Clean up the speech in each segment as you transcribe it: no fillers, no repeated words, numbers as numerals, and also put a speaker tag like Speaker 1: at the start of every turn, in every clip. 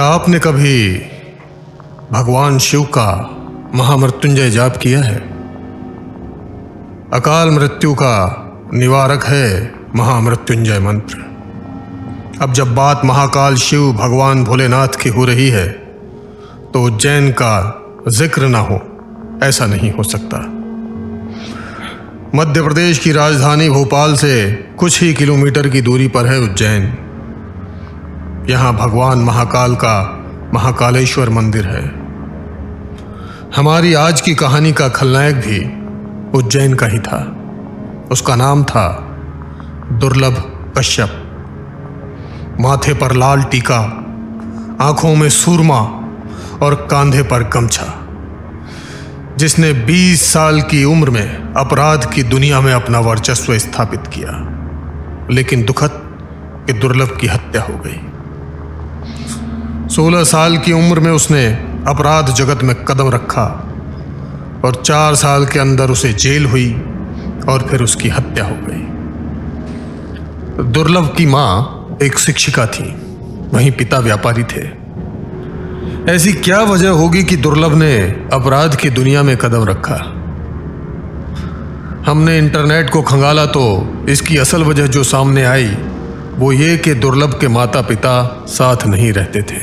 Speaker 1: आपने कभी भगवान शिव का महामृत्युंजय जाप किया है? अकाल मृत्यु का निवारक है महामृत्युंजय मंत्र। अब जब बात महाकाल शिव भगवान भोलेनाथ की हो रही है तो उज्जैन का जिक्र ना हो ऐसा नहीं हो सकता। मध्य प्रदेश की राजधानी भोपाल से कुछ ही किलोमीटर की दूरी पर है उज्जैन। यहाँ भगवान महाकाल का महाकालेश्वर मंदिर है। हमारी आज की कहानी का खलनायक भी उज्जैन का ही था। उसका नाम था दुर्लभ कश्यप। माथे पर लाल टीका, आंखों में सूरमा और कंधे पर गमछा, जिसने 20 साल की उम्र में अपराध की दुनिया में अपना वर्चस्व स्थापित किया। लेकिन दुखद कि दुर्लभ की हत्या हो गई। 16 साल की उम्र में उसने अपराध जगत में कदम रखा और 4 साल के अंदर उसे जेल हुई और फिर उसकी हत्या हो गई। दुर्लभ की मां एक शिक्षिका थी, वहीं पिता व्यापारी थे। ऐसी क्या वजह होगी कि दुर्लभ ने अपराध की दुनिया में कदम रखा? हमने इंटरनेट को खंगाला तो इसकी असल वजह जो सामने आई वो ये कि दुर्लभ के माता पिता साथ नहीं रहते थे।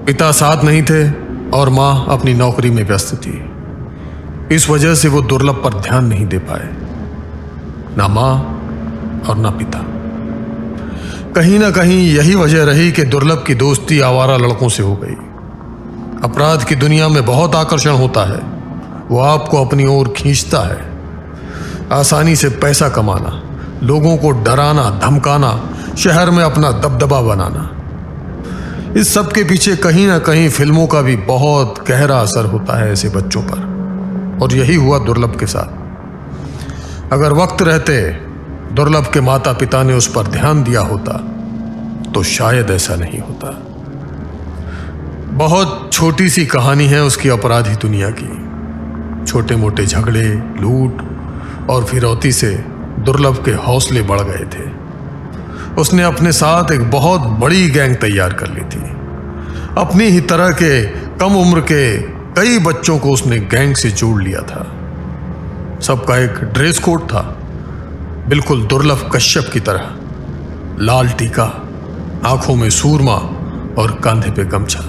Speaker 1: पिता साथ नहीं थे और मां अपनी नौकरी में व्यस्त थी। इस वजह से वो दुर्लभ पर ध्यान नहीं दे पाए, ना मां और ना पिता। कहीं ना कहीं यही वजह रही कि दुर्लभ की दोस्ती आवारा लड़कों से हो गई। अपराध की दुनिया में बहुत आकर्षण होता है, वो आपको अपनी ओर खींचता है। आसानी से पैसा कमाना, लोगों को डराना धमकाना, शहर में अपना दबदबा बनाना, इस सब के पीछे कहीं ना कहीं फिल्मों का भी बहुत गहरा असर होता है ऐसे बच्चों पर। और यही हुआ दुर्लभ के साथ। अगर वक्त रहते दुर्लभ के माता पिता ने उस पर ध्यान दिया होता तो शायद ऐसा नहीं होता। बहुत छोटी सी कहानी है उसकी अपराधी दुनिया की। छोटे मोटे झगड़े, लूट और फिरौती से दुर्लभ के हौसले बढ़ गए थे। उसने अपने साथ एक बहुत बड़ी गैंग तैयार कर ली थी। अपनी ही तरह के कम उम्र के कई बच्चों को उसने गैंग से जोड़ लिया था। सबका एक ड्रेस कोड था, बिल्कुल दुर्लभ कश्यप की तरह। लाल टीका, आंखों में सूरमा और कंधे पे गमछा।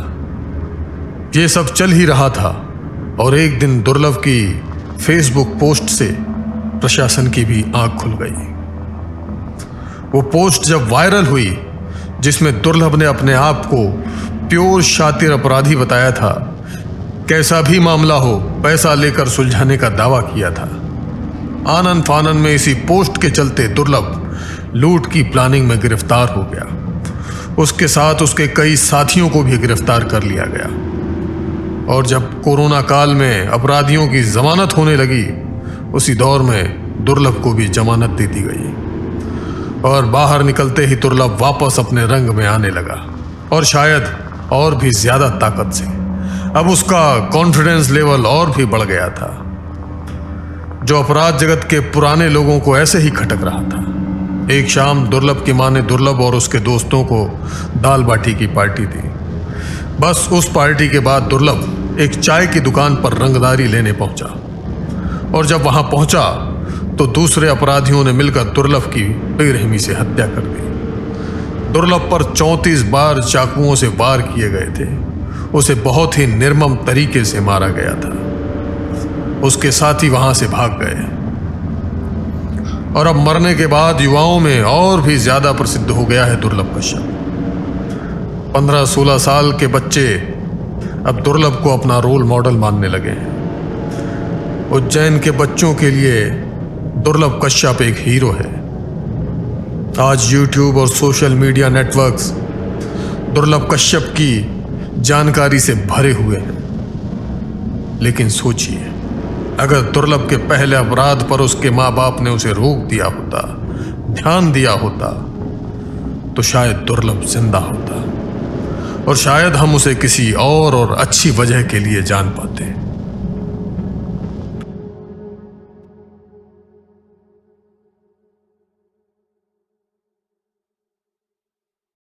Speaker 1: ये सब चल ही रहा था और एक दिन दुर्लभ की फेसबुक पोस्ट से प्रशासन की भी आंख खुल गई। वो पोस्ट जब वायरल हुई, जिसमें दुर्लभ ने अपने आप को प्योर शातिर अपराधी बताया था, कैसा भी मामला हो पैसा लेकर सुलझाने का दावा किया था। आनन फानन में इसी पोस्ट के चलते दुर्लभ लूट की प्लानिंग में गिरफ्तार हो गया। उसके साथ उसके कई साथियों को भी गिरफ्तार कर लिया गया। और जब कोरोना काल में अपराधियों की जमानत होने लगी, उसी दौर में दुर्लभ को भी जमानत दे दी गई और बाहर निकलते ही दुर्लभ वापस अपने रंग में आने लगा, और शायद और भी ज्यादा ताकत से। अब उसका कॉन्फिडेंस लेवल और भी बढ़ गया था, जो अपराध जगत के पुराने लोगों को ऐसे ही खटक रहा था। एक शाम दुर्लभ की मां ने दुर्लभ और उसके दोस्तों को दाल बाटी की पार्टी दी। बस उस पार्टी के बाद दुर्लभ एक चाय की दुकान पर रंगदारी लेने पहुंचा, और जब वहां पहुंचा तो दूसरे अपराधियों ने मिलकर दुर्लभ की बेरहमी से हत्या कर दी। दुर्लभ पर 34 बार चाकुओं से वार किए गए थे। उसे बहुत ही निर्मम तरीके से मारा गया था। उसके साथी वहां से भाग गए और अब मरने के बाद युवाओं में और भी ज्यादा प्रसिद्ध हो गया है दुर्लभ कश्यप। 15-16 साल के बच्चे अब दुर्लभ को अपना रोल मॉडल मानने लगे हैं। उज्जैन के बच्चों के लिए दुर्लभ कश्यप एक हीरो है। आज यूट्यूब और सोशल मीडिया नेटवर्क्स दुर्लभ कश्यप की जानकारी से भरे हुए हैं। लेकिन सोचिए, अगर दुर्लभ के पहले अपराध पर उसके माँ बाप ने उसे रोक दिया होता, ध्यान दिया होता, तो शायद दुर्लभ जिंदा होता और शायद हम उसे किसी और अच्छी वजह के लिए जान पाते।